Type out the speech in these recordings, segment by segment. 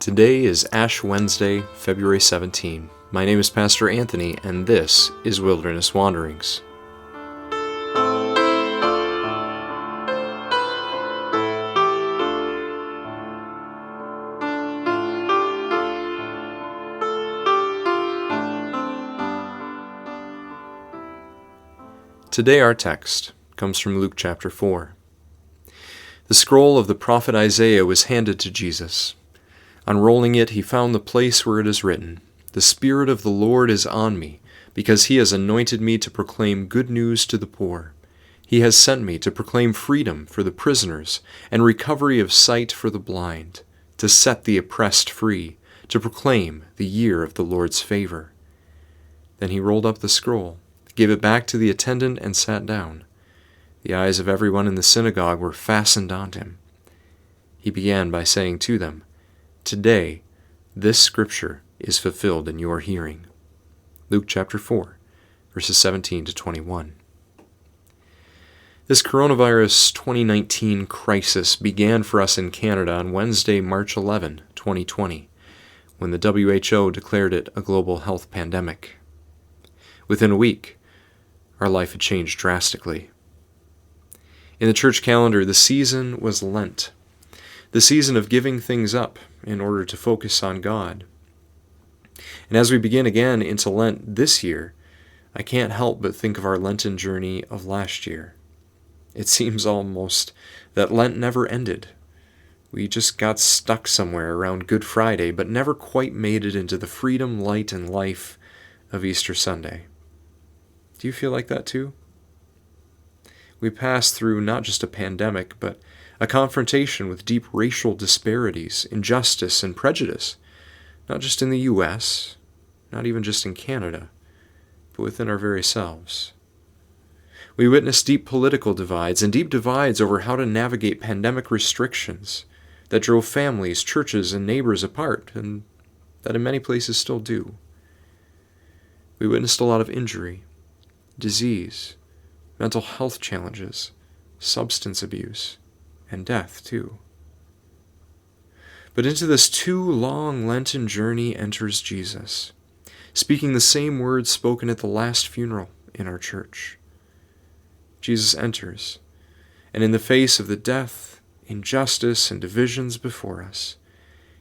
Today is Ash Wednesday, February 17. My name is Pastor Anthony, and this is Wilderness Wanderings. Today our text comes from Luke chapter 4. The scroll of the prophet Isaiah was handed to Jesus. Unrolling it, he found the place where it is written, "The Spirit of the Lord is on me, because he has anointed me to proclaim good news to the poor. He has sent me to proclaim freedom for the prisoners and recovery of sight for the blind, to set the oppressed free, to proclaim the year of the Lord's favor." Then he rolled up the scroll, gave it back to the attendant, and sat down. The eyes of everyone in the synagogue were fastened on him. He began by saying to them, "Today, this scripture is fulfilled in your hearing." Luke chapter 4, verses 17 to 21. This coronavirus 2019 crisis began for us in Canada on Wednesday, March 11, 2020, when the WHO declared it a global health pandemic. Within a week, our life had changed drastically. In the church calendar, the season was Lent, the season of giving things up in order to focus on God. And as we begin again into Lent this year, I can't help but think of our Lenten journey of last year. It seems almost that Lent never ended. We just got stuck somewhere around Good Friday, but never quite made it into the freedom, light, and life of Easter Sunday. Do you feel like that too? We passed through not just a pandemic, but a confrontation with deep racial disparities, injustice, and prejudice, not just in the U.S., not even just in Canada, but within our very selves. We witnessed deep political divides and deep divides over how to navigate pandemic restrictions that drove families, churches, and neighbors apart, and that in many places still do. We witnessed a lot of injury, disease, mental health challenges, substance abuse, and death, too. But into this too long Lenten journey enters Jesus, speaking the same words spoken at the last funeral in our church. Jesus enters, and in the face of the death, injustice, and divisions before us,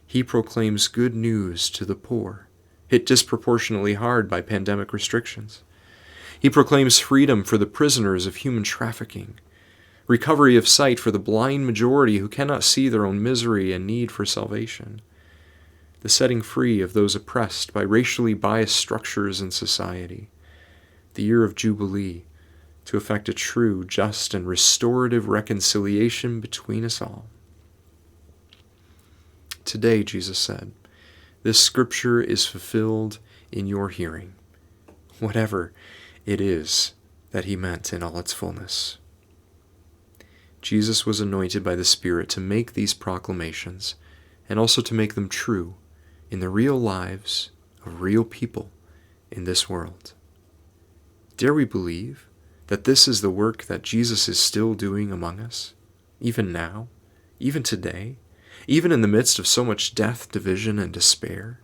he proclaims good news to the poor, hit disproportionately hard by pandemic restrictions. He proclaims freedom for the prisoners of human trafficking, recovery of sight for the blind majority who cannot see their own misery and need for salvation, the setting free of those oppressed by racially biased structures in society, the year of Jubilee to effect a true, just, and restorative reconciliation between us all. Today, Jesus said, this scripture is fulfilled in your hearing, whatever it is that he meant in all its fullness. Jesus was anointed by the Spirit to make these proclamations and also to make them true in the real lives of real people in this world. Dare we believe that this is the work that Jesus is still doing among us, even now, even today, even in the midst of so much death, division, and despair?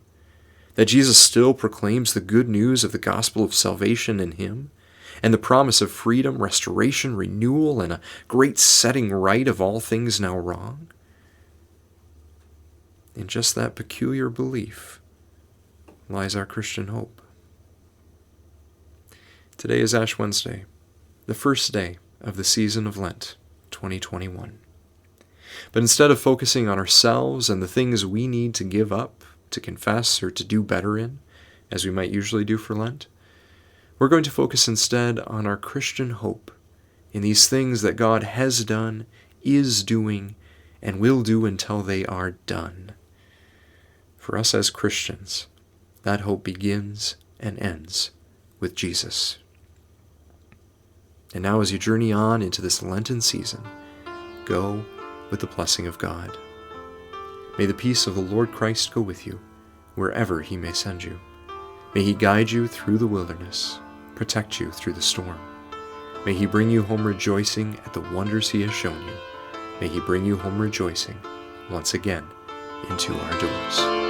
That Jesus still proclaims the good news of the gospel of salvation in him, and the promise of freedom, restoration, renewal, and a great setting right of all things now wrong? In just that peculiar belief lies our Christian hope. Today is Ash Wednesday, the first day of the season of Lent 2021. But instead of focusing on ourselves and the things we need to give up, to confess, or to do better in, as we might usually do for Lent, we're going to focus instead on our Christian hope in these things that God has done, is doing, and will do until they are done. For us as Christians, that hope begins and ends with Jesus. And now as you journey on into this Lenten season, go with the blessing of God. May the peace of the Lord Christ go with you, wherever he may send you. May he guide you through the wilderness, protect you through the storm. May he bring you home rejoicing at the wonders he has shown you. May he bring you home rejoicing once again into our doors.